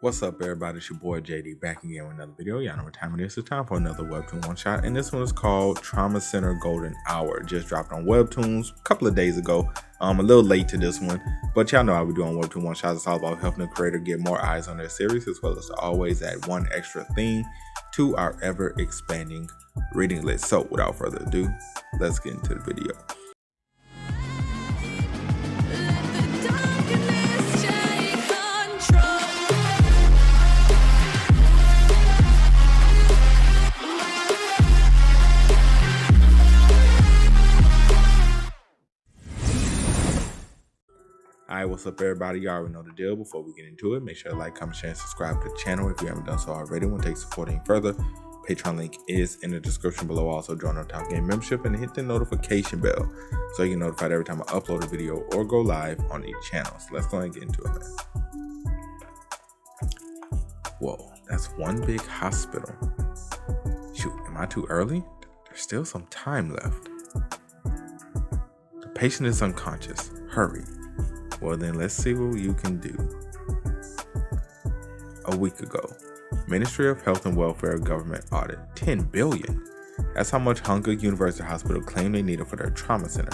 What's up, everybody? It's your boy JD back again with another video. Y'all know what time it is. It's time for another webtoon one shot, and this one is called Trauma Center Golden Hour. Just dropped on webtoons a couple of days ago. I'm a little late to this one, but y'all know how we do on webtoon one shots. It's all about helping the creator get more eyes on their series, as well as to always add one extra thing to our ever expanding reading list. So without further ado, let's get into the video. Alright, what's up, everybody? You already know the deal. Before we get into it, make sure to like, comment, share, and subscribe to the channel if you haven't done so already. Want to take support any further, Patreon link is in the description below. Also, join our Top Game membership and hit the notification bell so you get notified every time I upload a video or go live on each channel. So let's go ahead and get into it, man. Whoa, that's one big hospital. Shoot, am I too early? There's still some time left. The patient is unconscious. Hurry. Well, then let's see what you can do. A week ago, Ministry of Health and Welfare government audit, $10 billion. That's how much Hanguk University Hospital claimed they needed for their trauma center.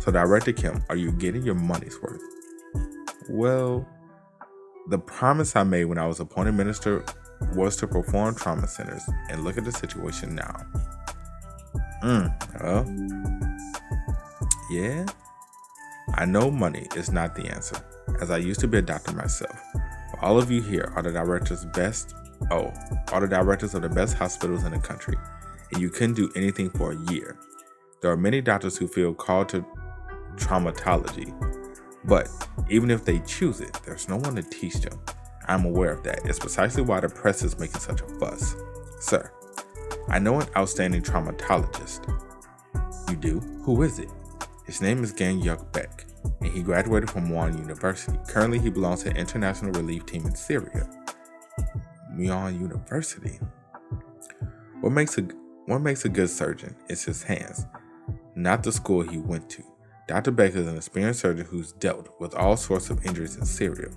So Director Kim, are you getting your money's worth? Well, the promise I made when I was appointed minister was to perform trauma centers, and look at the situation now. Well, yeah. I know money is not the answer, as I used to be a doctor myself. But all of you here are the directors of the best hospitals in the country, and you couldn't do anything for a year. There are many doctors who feel called to traumatology, but even if they choose it, there's no one to teach them. I'm aware of that. It's precisely why the press is making such a fuss. Sir, I know an outstanding traumatologist. You do? Who is it? His name is Ganghyeok Baek, and he graduated from Hanguk University. Currently, he belongs to the International Relief Team in Syria. Hanguk University? What makes a good surgeon is his hands, not the school he went to. Dr. Baek is an experienced surgeon who's dealt with all sorts of injuries in Syria.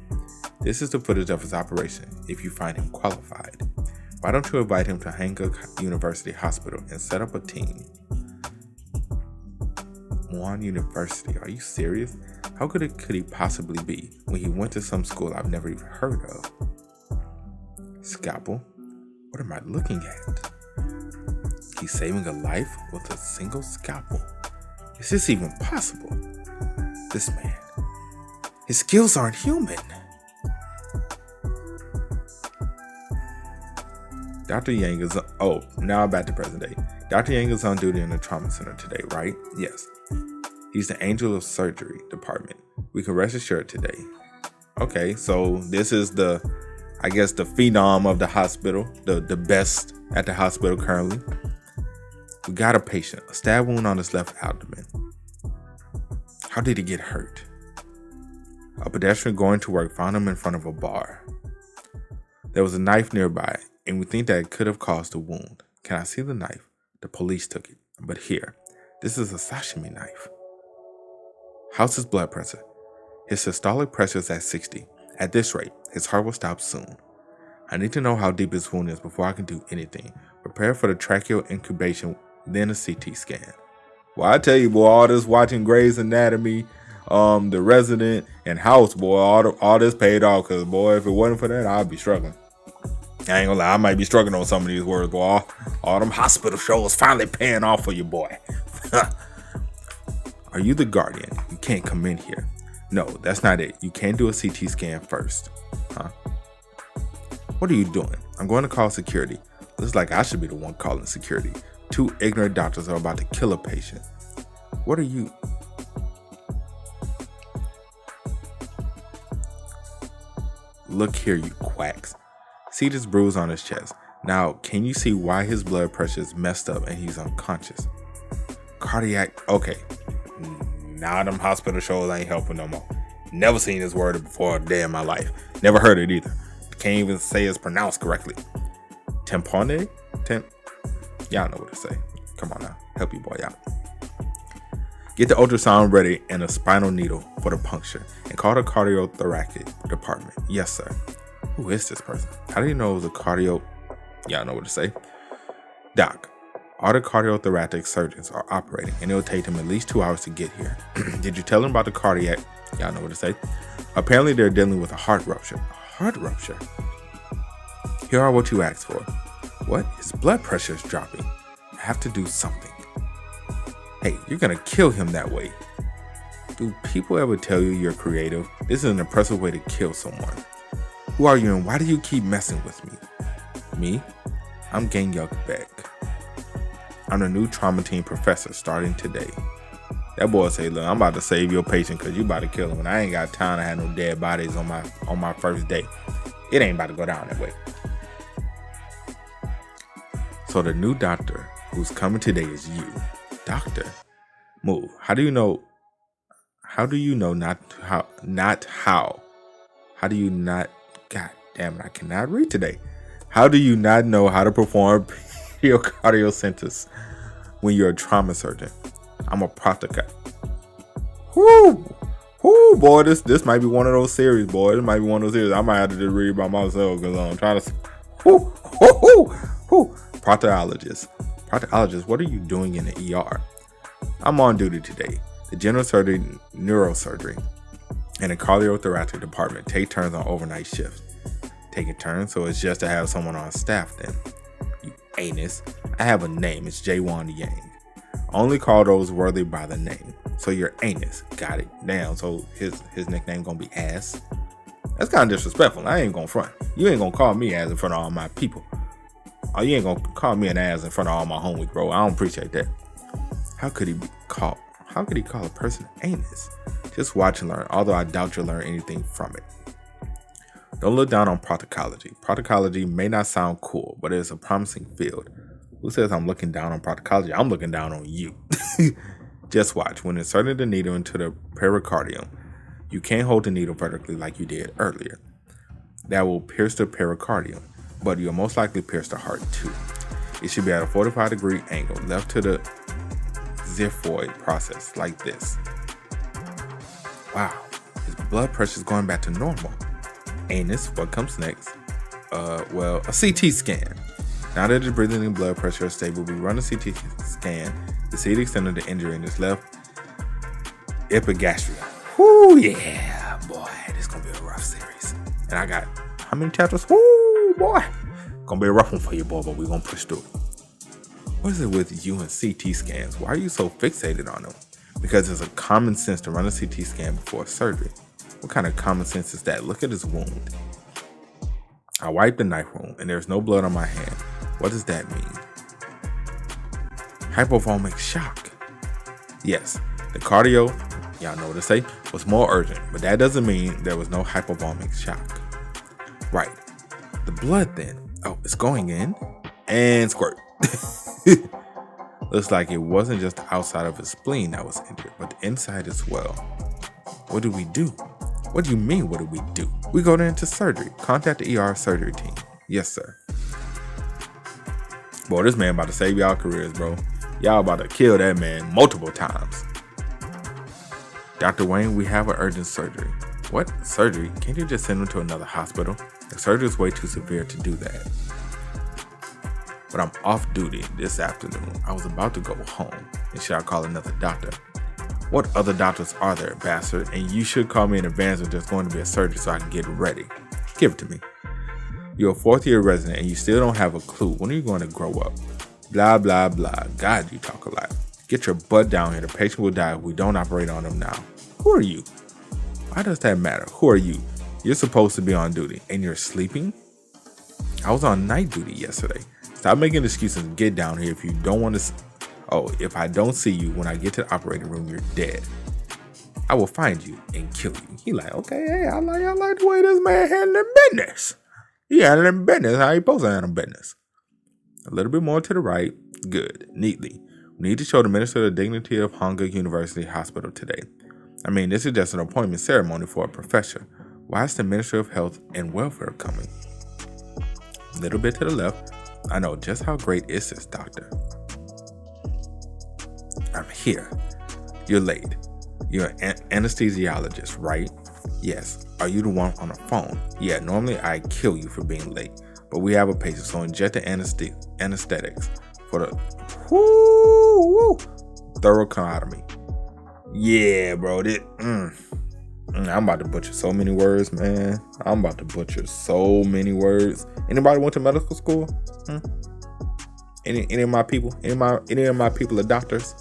This is the footage of his operation, if you find him qualified. Why don't you invite him to Hanguk University Hospital and set up a team? Hanguk University, are you serious? How good could he possibly be when he went to some school I've never even heard of? Scalpel? What am I looking at? He's saving a life with a single scalpel. Is this even possible? This man, his skills aren't human. Dr. Yang is, now back to present day. Dr. Yang is on duty in the trauma center today, right? Yes. He's the angel of surgery department. We can rest assured today. Okay, so this is the phenom of the hospital, the best at the hospital currently. We got a patient, a stab wound on his left abdomen. How did he get hurt? A pedestrian going to work found him in front of a bar. There was a knife nearby, and we think that it could have caused the wound. Can I see the knife? The police took it, but here, this is a sashimi knife. How's his blood pressure? His systolic pressure is at 60. At this rate, his heart will stop soon. I need to know how deep his wound is before I can do anything. Prepare for the tracheal incubation, then a CT scan. Well, I tell you, boy, all this watching Grey's Anatomy, The Resident, and House, boy, all this paid off. Because, boy, if it wasn't for that, I'd be struggling. I ain't gonna lie, I might be struggling on some of these words, boy. All them hospital shows finally paying off for you, boy. Are you the guardian? You can't come in here. No, that's not it. You can't do a CT scan first. Huh? What are you doing? I'm going to call security. Looks like I should be the one calling security. Two ignorant doctors are about to kill a patient. What are you? Look here, you quacks. See this bruise on his chest. Now, can you see why his blood pressure is messed up and he's unconscious? Cardiac, okay. Now them hospital shows ain't helping no more. Never seen this word before a day in my life. Never heard it either. Can't even say it's pronounced correctly. Tampone? Y'all know what to say. Come on now. Help your boy out. Get the ultrasound ready and a spinal needle for the puncture, and call the cardiothoracic department. Yes, sir. Who is this person? How do you know it was a cardio? Y'all know what to say. Doc, all the cardiothoracic surgeons are operating, and it'll take them at least 2 hours to get here. Did you tell them about the cardiac? Y'all know what to say. Apparently, they're dealing with a heart rupture. Heart rupture? Here are what you asked for. What? His blood pressure is dropping. I have to do something. Hey, you're gonna kill him that way. Do people ever tell you you're creative? This is an impressive way to kill someone. Who are you and why do you keep messing with me? Me? I'm Ganghyeok Baek. I'm the new trauma team professor starting today. That boy say, look, I'm about to save your patient because you about to kill him. And I ain't got time to have no dead bodies on my first day. It ain't about to go down that way. So the new doctor who's coming today is you. Doctor? Move. How do you know not how? How do you not, God damn it, I cannot read today. How do you not know how to perform cardiocensus when you're a trauma surgeon? I'm a practical. Whoo, boy, this might be one of those series, boy. This might be one of those series. I might have to just read by myself because I'm trying to. Proctologist, what are you doing in the ER? I'm on duty today. The general surgery, neurosurgery, and the cardiothoracic department take turns on overnight shifts. Taking turns, so it's just to have someone on staff then. You anus. I have a name. It's Jaewon Yang. Only call those worthy by the name. So you're anus. Got it. Damn, so his nickname gonna be ass? That's kind of disrespectful. I ain't gonna front. You ain't gonna call me ass in front of all my people. Oh, you ain't gonna call me an ass in front of all my homies, bro. I don't appreciate that. How could he call a person anus? Just watch and learn, although I doubt you'll learn anything from it. Don't look down on proctology. Proctology may not sound cool, but it is a promising field. Who says I'm looking down on proctology? I'm looking down on you. Just watch. When inserting the needle into the pericardium, you can't hold the needle vertically like you did earlier. That will pierce the pericardium, but you'll most likely pierce the heart too. It should be at a 45-degree angle, left to the xiphoid process, like this. Wow, his blood pressure is going back to normal. Anus, what comes next? A CT scan. Now that the breathing and blood pressure are stable, we run a CT scan to see the extent of the injury in his left epigastria. Whoo, yeah, boy, this is gonna be a rough series. And I got how many chapters? Whoo, boy, gonna be a rough one for you, boy, but we're gonna push through it. What is it with you and CT scans? Why are you so fixated on them? Because it's a common sense to run a CT scan before surgery. What kind of common sense is that? Look at his wound. I wiped the knife wound and there's no blood on my hand. What does that mean? Hypovolemic shock. Yes, the cardio, y'all know what to say, was more urgent, but that doesn't mean there was no hypovolemic shock. Right. The blood then. Oh, it's going in and squirt. Looks like it wasn't just the outside of his spleen that was injured, but the inside as well. What do we do? What do you mean, what do we do? We go into surgery. Contact the ER surgery team. Yes, sir. Boy, this man about to save y'all careers, bro. Y'all about to kill that man multiple times. Dr. Wayne, we have an urgent surgery. What? Surgery? Can't you just send him to another hospital? The surgery is way too severe to do that. But I'm off duty this afternoon. I was about to go home. And should I call another doctor? What other doctors are there, bastard? And you should call me in advance if there's going to be a surgery so I can get ready. Give it to me. You're a fourth-year resident and you still don't have a clue. When are you going to grow up? Blah, blah, blah. God, you talk a lot. Get your butt down here. The patient will die if we don't operate on him now. Who are you? Why does that matter? Who are you? You're supposed to be on duty and you're sleeping? I was on night duty yesterday. Stop making excuses and get down here if you don't want to. Oh, if I don't see you when I get to the operating room, you're dead. I will find you and kill you. He like, okay, hey, I like the way this man handling business. He handling business. How you supposed to handle business? A little bit more to the right. Good. Neatly. We need to show the Minister the dignity of Hanguk University Hospital today. I mean, this is just an appointment ceremony for a professor. Why is the Minister of Health and Welfare coming? A little bit to the left. I know just how great is this, doctor. I'm here. You're late. You're an anesthesiologist, right? Yes. Are you the one on the phone? Yeah, normally I kill you for being late. But we have a patient, so inject the anesthetics for the thoracotomy. Yeah, bro. I'm about to butcher so many words, man. I'm about to butcher so many words. Anybody went to medical school? Any of my people? Any of my people are doctors?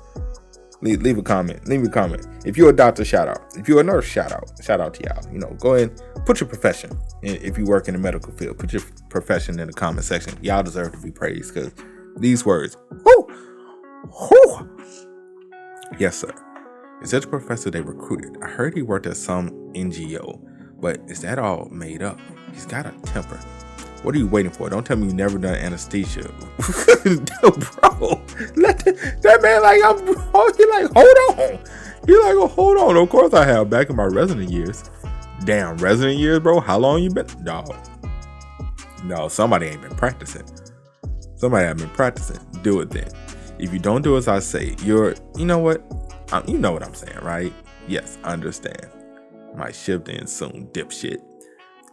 Leave a comment. If you're a doctor, shout out. If you're a nurse, shout out. Shout out to y'all. Go ahead, put your profession. If you work in the medical field, put your profession in the comment section. Y'all deserve to be praised because these words. Yes, sir. Is that the professor they recruited? I heard he worked at some NGO, but is that all made up? He's got a temper. What are you waiting for? Don't tell me you never done anesthesia. Bro, let that man he like, hold on. He like, oh, hold on. Of course I have back in my resident years. Damn, resident years, bro. How long you been? No, somebody ain't been practicing. Somebody ain't been practicing. Do it then. If you don't do as I say, you know what? You know what I'm saying, right? Yes, I understand. Might shift in soon, dipshit.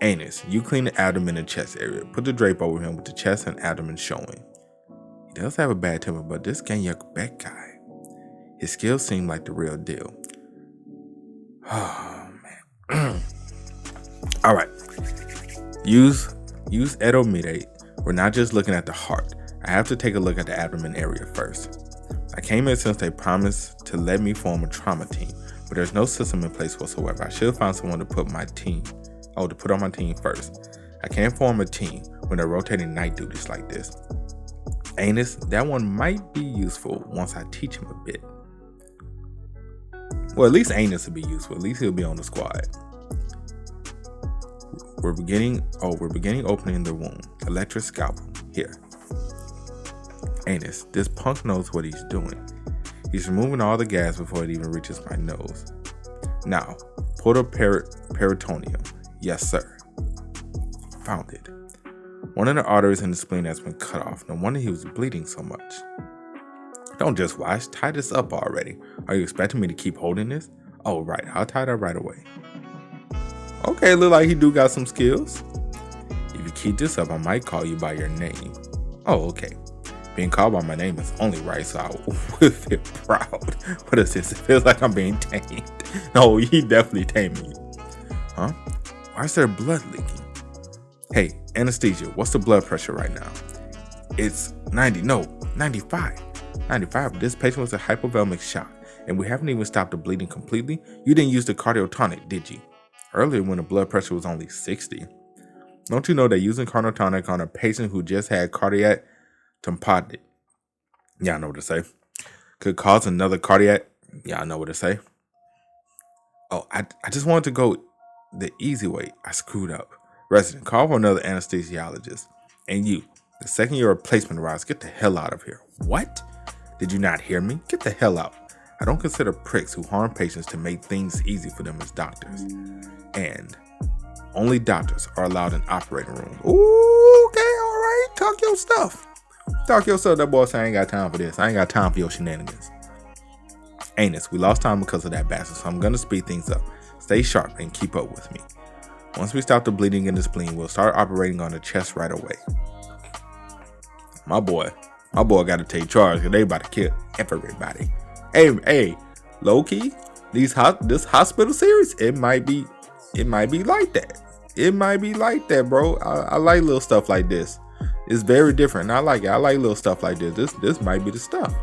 Anus, you clean the abdomen and chest area. Put the drape over him with the chest and abdomen showing. He does have a bad temper, but this Ganghyeok Baek guy, his skills seem like the real deal. Oh, man. All right. Use edomidate. We're not just looking at the heart. I have to take a look at the abdomen area first. I came in since they promised to let me form a trauma team, but there's no system in place whatsoever. I should find someone to put on my team first. I can't form a team when they're rotating night duties like this. Anus, that one might be useful once I teach him a bit. Well, at least Anus will be useful. At least he'll be on the squad. We're beginning opening the wound. Electric scalpel. Here. Anus, this punk knows what he's doing. He's removing all the gas before it even reaches my nose. Now, pull the peritoneum. Yes, sir. Found it. One of the arteries in the spleen has been cut off. No wonder he was bleeding so much. Don't just watch. Tie this up already. Are you expecting me to keep holding this? Oh, right. I'll tie that right away. Okay, look like he do got some skills. If you keep this up, I might call you by your name. Oh, okay. Being called by my name is only right, so I would feel proud. What is this? It feels like I'm being tamed. No, he definitely tamed me. Huh? Why is there blood leaking? Hey, anesthesia, what's the blood pressure right now? It's 95. 95. This patient was a hypovolemic shock, and we haven't even stopped the bleeding completely. You didn't use the cardiotonic, did you? Earlier when the blood pressure was only 60. Don't you know that using cardiotonic on a patient who just had cardiac tamponade, y'all know what to say, could cause another cardiac, y'all know what to say. Oh, I just wanted to go the easy way. I screwed up. Resident, call for another anesthesiologist. And you, the second your replacement arrives, get the hell out of here. What? Did you not hear me? Get the hell out. I don't consider pricks who harm patients to make things easy for them as doctors. And only doctors are allowed in operating rooms. Ooh, okay, all right. Talk your stuff. That boy said, I ain't got time for this. I ain't got time for your shenanigans. Anus, we lost time because of that bastard, so I'm going to speed things up. Stay sharp and keep up with me. Once we stop the bleeding in the spleen, we'll start operating on the chest right away. My boy got to take charge because they about to kill everybody. Hey, low key, this hospital series, it might be like that. It might be like that, bro. I like little stuff like this. It's very different. I like it. I like little stuff like this. This might be the stuff.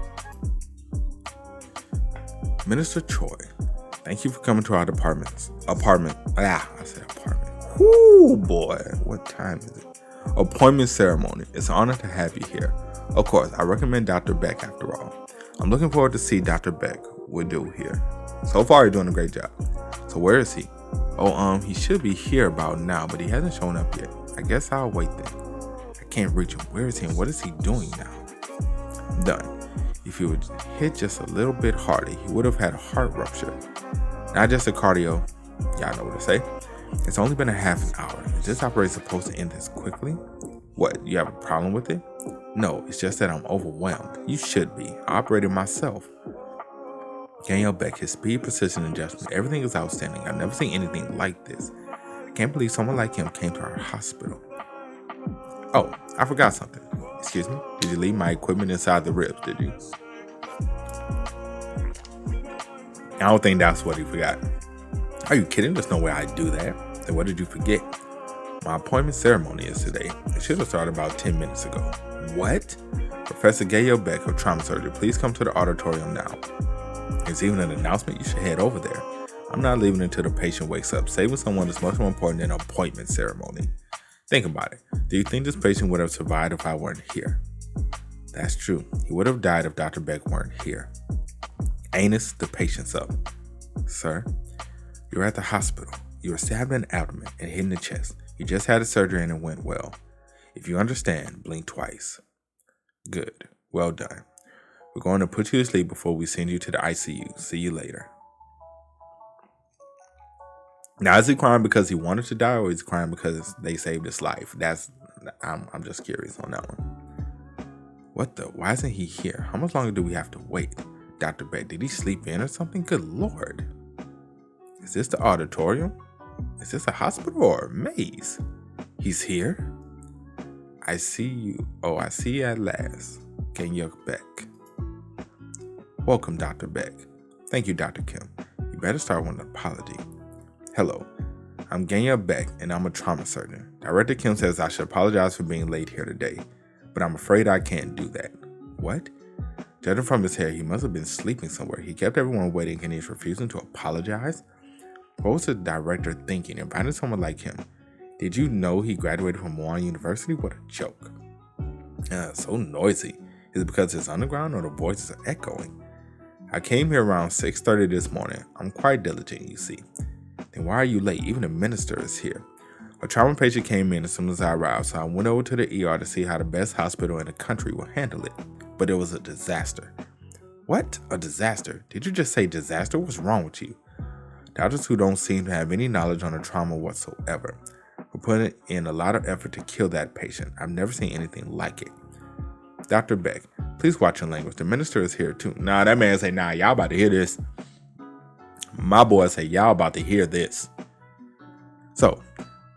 Minister Choi, thank you for coming to our apartment. I said apartment. Whoo, boy. What time is it? Appointment ceremony. It's an honor to have you here. Of course, I recommend Dr. Baek after all. I'm looking forward to see Dr. Baek would do here. So far, you're doing a great job. So where is he? Oh, he should be here about now, but he hasn't shown up yet. I guess I'll wait then. I can't reach him. Where is he and what is he doing now? Done. If he would hit just a little bit harder, he would have had a heart rupture. Not just a cardio. Y'all know what to say. It's only been a half an hour. Is this operation supposed to end this quickly? What, you have a problem with it? No, it's just that I'm overwhelmed. You should be. I operated myself. Ganghyeok Baek, his speed, precision, and judgment, everything is outstanding. I've never seen anything like this. I can't believe someone like him came to our hospital. Oh, I forgot something. Excuse me? Did you leave my equipment inside the ribs, did you? I don't think that's what he forgot. Are you kidding? There's no way I'd do that. Then what did you forget? My appointment ceremony is today. It should have started about 10 minutes ago. What? Professor Ganghyeok Baek of trauma surgery, please come to the auditorium now. There's even an announcement. You should head over there. I'm not leaving until the patient wakes up. Saving someone is much more important than an appointment ceremony. Think about it. Do you think this patient would have survived if I weren't here? That's true. He would have died if Dr. Baek weren't here. Anus, the patient's up. Sir, you're at the hospital. You were stabbed in the abdomen and hit in the chest. You just had a surgery and it went well. If you understand, blink twice. Good. Well done. We're going to put you to sleep before we send you to the ICU. See you later. Now, is he crying because he wanted to die, or is he crying because they saved his life? I'm just curious on that one. What the? Why isn't he here? How much longer do we have to wait? Dr. Baek, did he sleep in or something? Good Lord. Is this the auditorium? Is this a hospital or a maze? He's here? I see you. Oh, I see you at last. Ganghyeok Baek. Welcome, Dr. Baek. Thank you, Dr. Kim. You better start with an apology. Hello, I'm Ganghyeok Baek, and I'm a trauma surgeon. Director Kim says I should apologize for being late here today, but I'm afraid I can't do that. What? Judging from his hair, he must have been sleeping somewhere. He kept everyone waiting and he's refusing to apologize? What was the director thinking, inviting someone like him? Did you know he graduated from Hanguk University? What a joke. So noisy. Is it because it's underground or the voices are echoing? I came here around 6:30 this morning. I'm quite diligent, you see. Then why are you late? Even the minister is here. A trauma patient came in as soon as I arrived, so I went over to the ER to see how the best hospital in the country will handle it. But it was a disaster. What? A disaster? Did you just say disaster? What's wrong with you? Doctors who don't seem to have any knowledge on the trauma whatsoever. We're putting in a lot of effort to kill that patient. I've never seen anything like it. Dr. Baek, please watch your language. The minister is here too. Nah, that man say, nah, y'all about to hear this. My boy say, y'all about to hear this. So,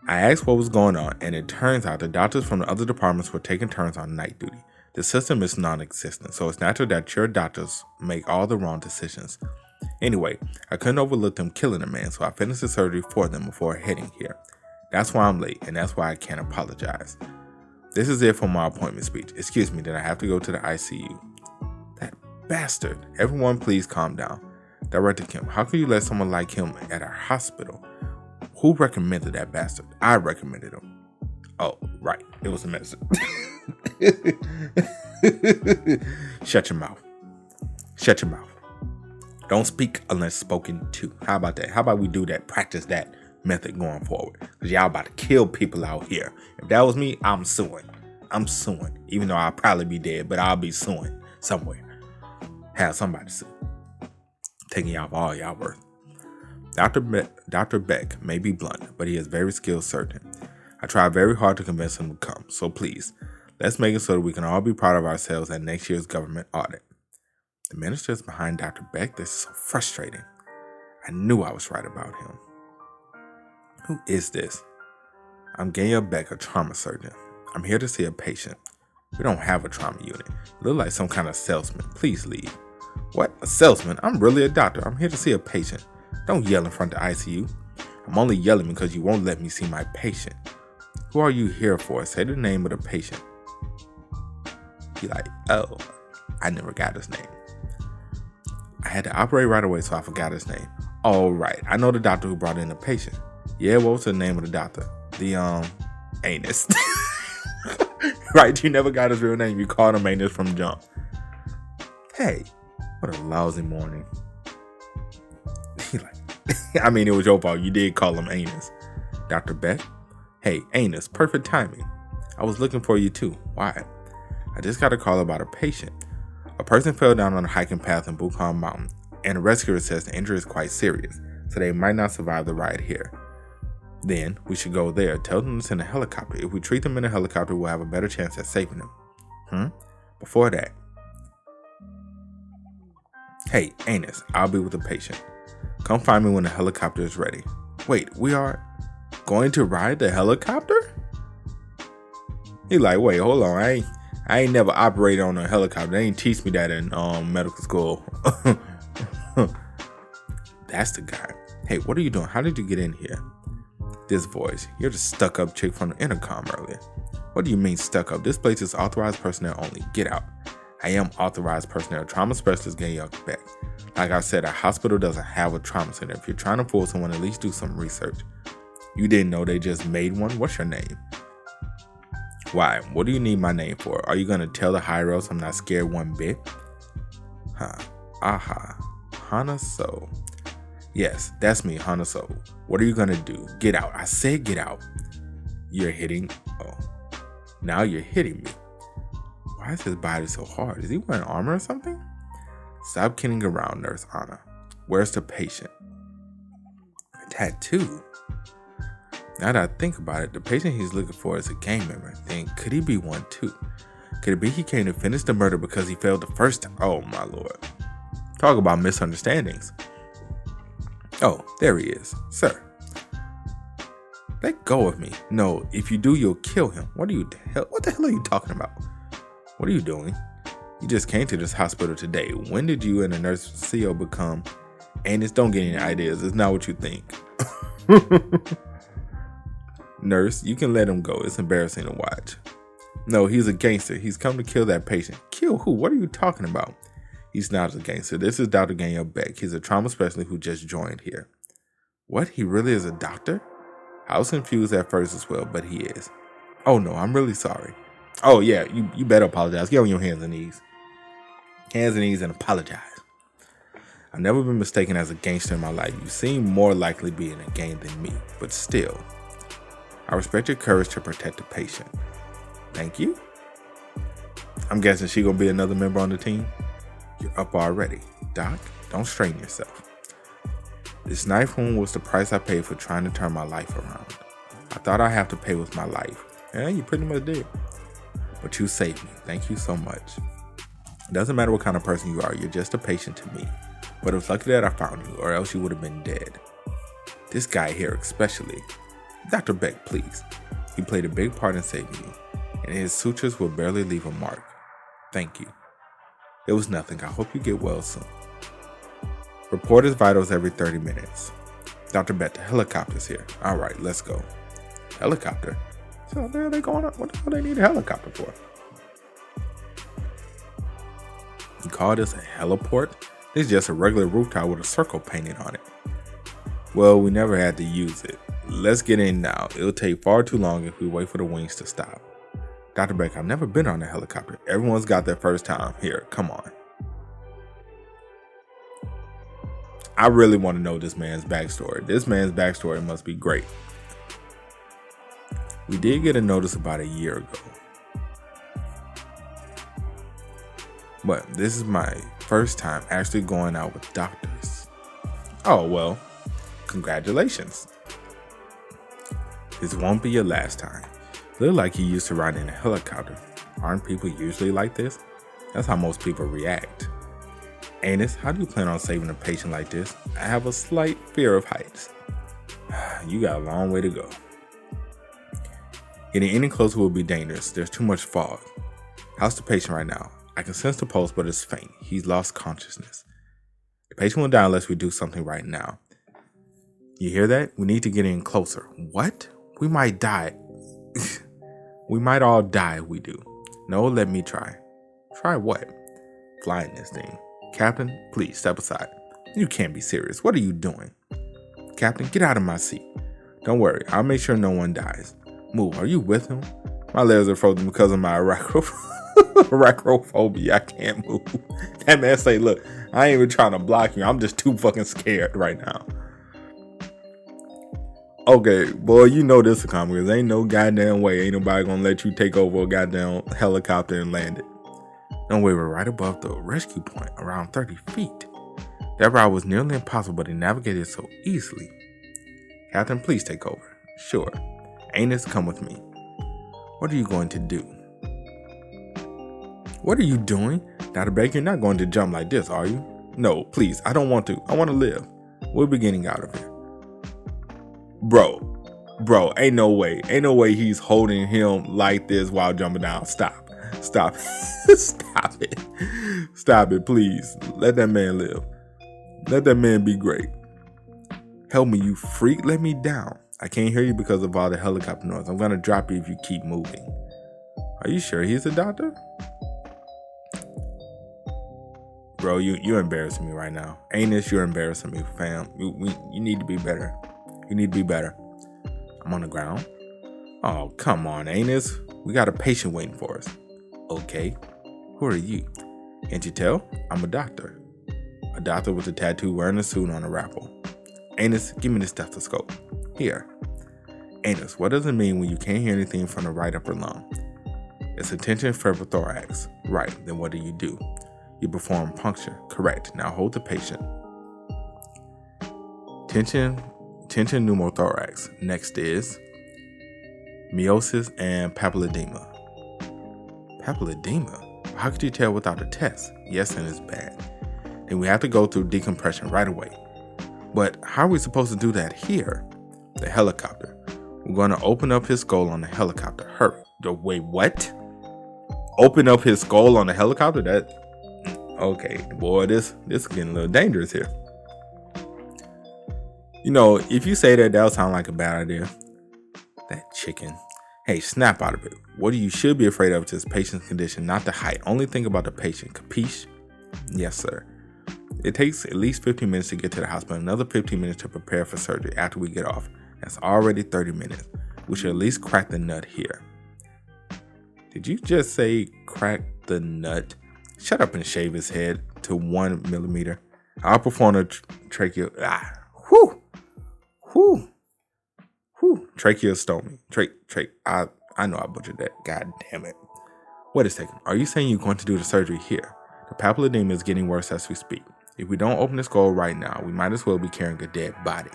I asked what was going on, and it turns out the doctors from the other departments were taking turns on night duty. The system is non-existent, so it's natural that your doctors make all the wrong decisions. Anyway, I couldn't overlook them killing a man, so I finished the surgery for them before heading here. That's why I'm late, and that's why I can't apologize. This is it for my appointment speech. Excuse me, then I have to go to the ICU. That bastard. Everyone, please calm down. Director Kim, how can you let someone like him at our hospital? Who recommended that bastard? I recommended him. Oh, right. It was a medicine. Shut your mouth. Shut your mouth. Don't speak unless spoken to. How about that? How about we do that? Practice that method going forward. Because y'all about to kill people out here. If that was me, I'm suing. I'm suing. Even though I'll probably be dead, but I'll be suing somewhere. Have somebody sue. Taking y'all for all y'all worth. Dr. Baek may be blunt, but he is very skilled surgeon. I tried very hard to convince him to come, so please, let's make it so that we can all be proud of ourselves at next year's government audit. The minister is behind Dr. Baek. This is so frustrating. I knew I was right about him. Who is this? I'm Ganghyeok Baek, a trauma surgeon. I'm here to see a patient. We don't have a trauma unit. You look like some kind of salesman. Please leave. What? A salesman? I'm really a doctor. I'm here to see a patient. Don't yell in front of the ICU. I'm only yelling because you won't let me see my patient. Who are you here for? Say the name of the patient. He like, oh, I never got his name. I had to operate right away, so I forgot his name. All right, I know the doctor who brought in the patient. Yeah, what was the name of the doctor? The, anus. Right, you never got his real name. You called him anus from jump. Hey, what a lousy morning. He like, I mean, it was your fault. You did call him anus. Dr. Baek? Hey, anus, perfect timing. I was looking for you too. Why? I just got a call about a patient. A person fell down on a hiking path in Bukhan Mountain, and the rescuer says the injury is quite serious, so they might not survive the ride here. Then, we should go there, tell them to send a helicopter. If we treat them in a helicopter, we'll have a better chance at saving them. Before that, Hey, Anus, I'll be with the patient. Come find me when the helicopter is ready. Wait, we are going to ride the helicopter? He like, wait, hold on. I ain't never operated on a helicopter. They ain't teach me that in medical school. That's the guy. Hey, what are you doing? How did you get in here? This voice. You're the stuck-up chick from the intercom earlier. What do you mean stuck-up? This place is authorized personnel only. Get out. I am authorized personnel. Trauma specialist Ganghyeok Baek. Like I said, a hospital doesn't have a trauma center. If you're trying to fool someone, at least do some research. You didn't know they just made one? What's your name? Why? What do you need my name for? Are you going to tell the higher-ups I'm not scared one bit? Aha. Hanaso. Yes, that's me, Hanaso. What are you going to do? Get out. I said get out. You're hitting. Oh. Now you're hitting me. Why is his body so hard? Is he wearing armor or something? Stop kidding around, Nurse Anna. Where's the patient? A tattoo. Now that I think about it, the patient he's looking for is a gang member. Then could he be one too? Could it be he came to finish the murder because he failed the first time? Oh my lord. Talk about misunderstandings. Oh, there he is. Sir. Let go of me. No, if you do, you'll kill him. What the hell are you talking about? What are you doing? You just came to this hospital today. When did you and the nurse CO become? And don't get any ideas. It's not what you think. Nurse, you can let him go. It's embarrassing to watch. No, he's a gangster. He's come to kill that patient. Kill who? What are you talking about? He's not a gangster. This is Dr. Ganghyeok Baek. He's a trauma specialist who just joined here. What? He really is a doctor? I was confused at first as well, but he is. Oh no, I'm really sorry. Oh yeah, you better apologize. Get on your hands and knees. Hands and knees and apologize. I've never been mistaken as a gangster in my life. You seem more likely to be in a gang than me, but still. I respect your courage to protect the patient. Thank you. I'm guessing she gonna be another member on the team. You're up already. Doc, don't strain yourself. This knife wound was the price I paid for trying to turn my life around. I thought I'd have to pay with my life. Yeah, you pretty much did. But you saved me. Thank you so much. It doesn't matter what kind of person you are. You're just a patient to me. But it was lucky that I found you, or else you would have been dead. This guy here especially. Dr. Baek, please. He played a big part in saving you, and his sutures will barely leave a mark. Thank you. It was nothing. I hope you get well soon. Report his vitals every 30 minutes. Dr. Baek, the helicopter's here. All right, let's go. Helicopter? So there they going up. What the hell they need a helicopter for? You call this a heliport? This is just a regular rooftop with a circle painted on it. Well, we never had to use it. Let's get in now. It'll take far too long if we wait for the wings to stop. Dr. Baek, I've never been on a helicopter. Everyone's got their first time. Here, come on. I really want to know this man's backstory. This man's backstory must be great. We did get a notice about a year ago. But this is my first time actually going out with doctors. Oh, well, congratulations. This won't be your last time. Look like you used to ride in a helicopter. Aren't people usually like this? That's how most people react. Anus, how do you plan on saving a patient like this? I have a slight fear of heights. You got a long way to go. Getting any closer will be dangerous. There's too much fog. How's the patient right now? I can sense the pulse, but it's faint. He's lost consciousness. The patient will die unless we do something right now. You hear that? We need to get in closer. What? We might die. We might all die if we do. No, let me try. Try what? Flying this thing. Captain, please step aside. You can't be serious. What are you doing? Captain, get out of my seat. Don't worry. I'll make sure no one dies. Move. Are you with him? My legs are frozen because of my arachnophobia. I can't move. That man say, look, I ain't even trying to block you. I'm just too fucking scared right now. Okay, boy, you know this is coming. Because ain't no goddamn way. Ain't nobody gonna let you take over a goddamn helicopter and land it. No way, we're right above the rescue point, around 30 feet. That ride was nearly impossible, but he navigated so easily. Captain, please take over. Sure. Anus, come with me. What are you going to do? What are you doing? Dr. Baek, you're not going to jump like this, are you? No, please, I don't want to. I want to live. We'll be getting out of here. Bro, ain't no way. Ain't no way he's holding him like this while jumping down. Stop. Stop it. Stop it, please. Let that man live. Let that man be great. Help me, you freak. Let me down. I can't hear you because of all the helicopter noise. I'm going to drop you if you keep moving. Are you sure he's a doctor? Bro, you're embarrassing me right now. Anus, you're embarrassing me, fam. You need to be better. You need to be better. I'm on the ground. Oh, come on, Anus. We got a patient waiting for us. Okay. Who are you? Can't you tell? I'm a doctor. A doctor with a tattoo wearing a suit on a raffle. Anus, give me the stethoscope. Here. Anus, what does it mean when you can't hear anything from the right upper lung? It's a tension pneumothorax. Right, then what do? You perform puncture. Correct. Now hold the patient. Tension pneumothorax. Next is meiosis and papilledema. Papilledema? How could you tell without a test? Yes, and it's bad. Then we have to go through decompression right away. But how are we supposed to do that here? The helicopter. We're going to open up his skull on the helicopter. Hurry. Wait, what? Open up his skull on the helicopter? Okay, boy, this is getting a little dangerous here. You know, if you say that'll sound like a bad idea. That chicken. Hey, snap out of it. What you should be afraid of is this patient's condition, not the height. Only think about the patient. Capiche? Yes, sir. It takes at least 15 minutes to get to the hospital, another 15 minutes to prepare for surgery after we get off. That's already 30 minutes. We should at least crack the nut here. Did you just say crack the nut? Shut up and shave his head to 1 millimeter. I'll perform a tracheostomy. I know I butchered that. God damn it. Wait a second. Are you saying you're going to do the surgery here? The papilledema is getting worse as we speak. If we don't open the skull right now, we might as well be carrying a dead body.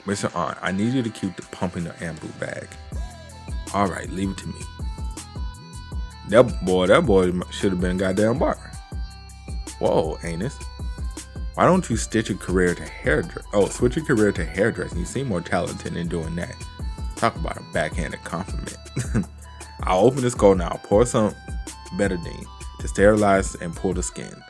Mr. Arndt, I need you to keep pumping the ambu bag. All right, leave it to me. That boy should have been a goddamn barber. Whoa, Anus. Why don't you switch your career to hairdressing? You seem more talented in doing that. Talk about a backhanded compliment. I'll open the skull now. Pour some betadine to sterilize and pull the skin.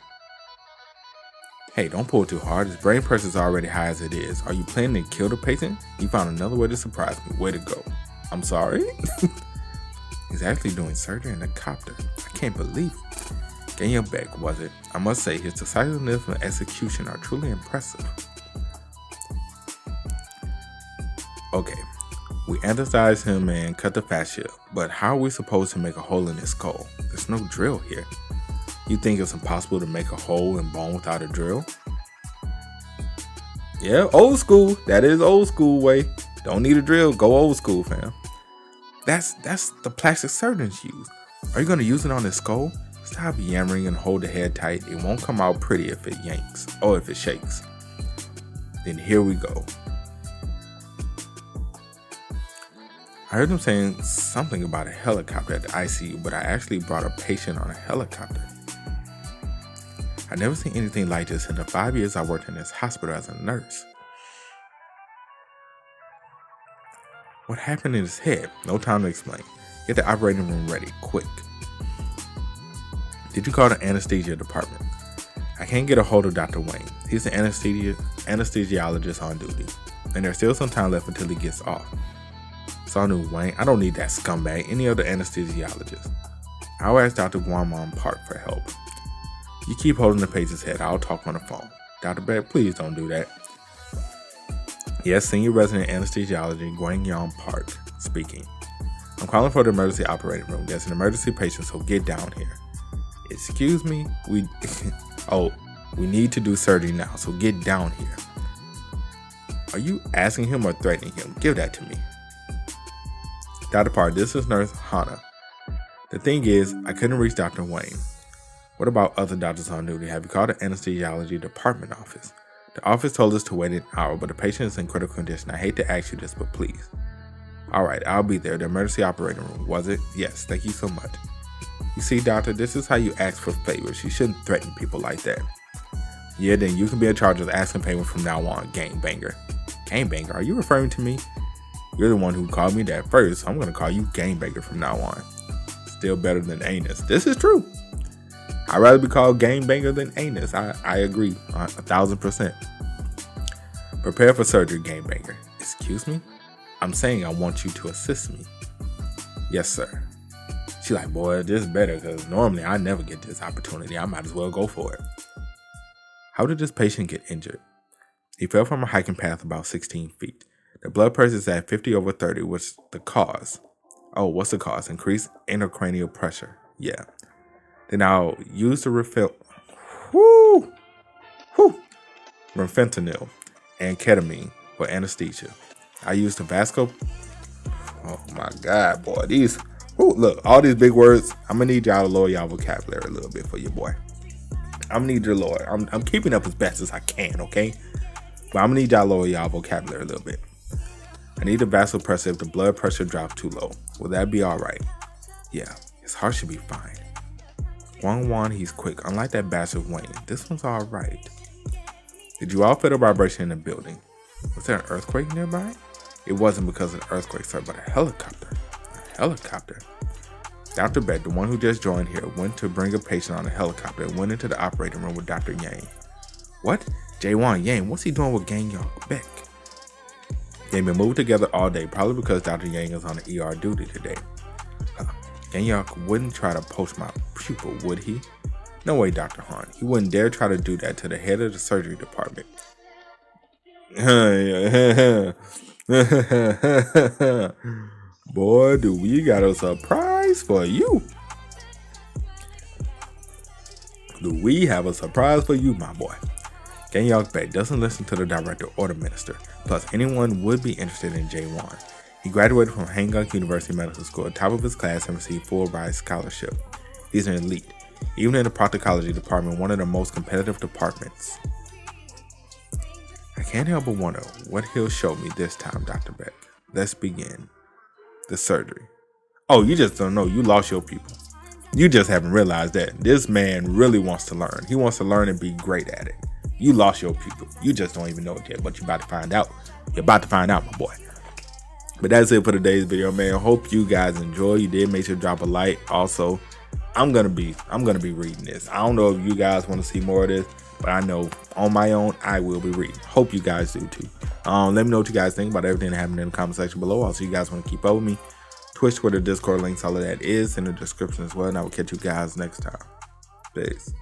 Hey, don't pull too hard. His brain pressure is already high as it is. Are you planning to kill the patient? You found another way to surprise me. Way to go. I'm sorry? He's actually doing surgery in a copter. I can't believe it. Ganghyeok Baek, was it? I must say, his decisiveness and execution are truly impressive. Okay, we anesthetize him and cut the fascia, but how are we supposed to make a hole in his skull? There's no drill here. You think it's impossible to make a hole in bone without a drill? Yeah, old school. That is old school way. Don't need a drill. Go old school, fam. That's the plastic surgeons use. Are you going to use it on his skull? Stop yammering and hold the head tight. It won't come out pretty if it yanks or if it shakes. Then here we go. I heard him saying something about a helicopter at the ICU, but I actually brought a patient on a helicopter. I've never seen anything like this in the 5 years I worked in this hospital as a nurse. What happened in his head? No time to explain. Get the operating room ready, quick. Did you call the anesthesia department? I can't get a hold of Dr. Wayne. He's the anesthesiologist on duty, and there's still some time left until he gets off. So I knew Wayne. I don't need that scumbag. Any other anesthesiologist. I'll ask Dr. Ganghyeok Park for help. You keep holding the patient's head. I'll talk on the phone. Dr. Baek, please don't do that. Yes, senior resident anesthesiology, Ganghyeok Park speaking. I'm calling for the emergency operating room. There's an emergency patient, so get down here. Excuse me? We need to do surgery now, so get down here. Are you asking him or threatening him? Give that to me. Dr. Park, this is Nurse Hana. The thing is, I couldn't reach Dr. Wayne. What about other doctors on duty? Have you called the anesthesiology department office? The office told us to wait an hour, but the patient is in critical condition. I hate to ask you this, but please. All right, I'll be there. The emergency operating room, was it? Yes, thank you so much. You see, doctor, this is how you ask for favors. You shouldn't threaten people like that. Yeah, then you can be in charge of asking favors from now on, gangbanger. Gangbanger? Are you referring to me? You're the one who called me that first, so I'm going to call you gangbanger from now on. Still better than anus. This is true. I'd rather be called gangbanger than anus. I agree 1,000%. Prepare for surgery, gangbanger. Excuse me? I'm saying I want you to assist me. Yes, sir. She like, boy, this is better because normally I never get this opportunity. I might as well go for it. How did this patient get injured? He fell from a hiking path about 16 feet. The blood pressure is at 50/30, which the cause. Oh, what's the cause? Increased intracranial pressure. Yeah. Then I'll use the fentanyl and ketamine for anesthesia. I use the vasco. Oh my God, boy. Look, all these big words. I'm gonna need y'all to lower y'all vocabulary a little bit for your boy. I'm gonna need your lower. I'm keeping up as best as I can, okay? But I'm gonna need y'all to lower y'all vocabulary a little bit. I need a vasopressor if the blood pressure drops too low. Will that be all right? Yeah, his heart should be fine. Wang, he's quick. Unlike that bastard Wayne, this one's all right. Did you all feel a vibration in the building? Was there an earthquake nearby? It wasn't because of the earthquake, sir, but a helicopter. A helicopter? Dr. Baek, the one who just joined here, went to bring a patient on a helicopter and went into the operating room with Dr. Yang. What? Jaewon Yang, what's he doing with Ganghyeok Baek? They've been moved together all day, probably because Dr. Yang is on the ER duty today. Ganghyeok wouldn't try to poach my pupil, would he? No way, Dr. Han. He wouldn't dare try to do that to the head of the surgery department. Boy, do we got a surprise for you. Do we have a surprise for you, my boy? Ganghyeok Baek doesn't listen to the director or the minister. Plus, anyone would be interested in Jaewon. He graduated from Hanguk University Medical School, top of his class, and received full ride scholarship. He's an elite. Even in the proctology department, one of the most competitive departments. I can't help but wonder what he'll show me this time, Dr. Baek. Let's begin. The surgery. Oh, you just don't know. You lost your people. You just haven't realized that. This man really wants to learn. He wants to learn and be great at it. You lost your people. You just don't even know it yet, but you're about to find out. You're about to find out, my boy. But that's it for today's video, man. Hope you guys enjoy. You did, make sure to drop a like. Also, I'm gonna be reading this. I don't know if you guys want to see more of this, but I know on my own I will be reading. Hope you guys do too. Let me know what you guys think about everything that happened in the comment section below. Also, you guys want to keep up with me. Twitch, Twitter, Discord links, all of that is in the description as well. And I will catch you guys next time. Peace.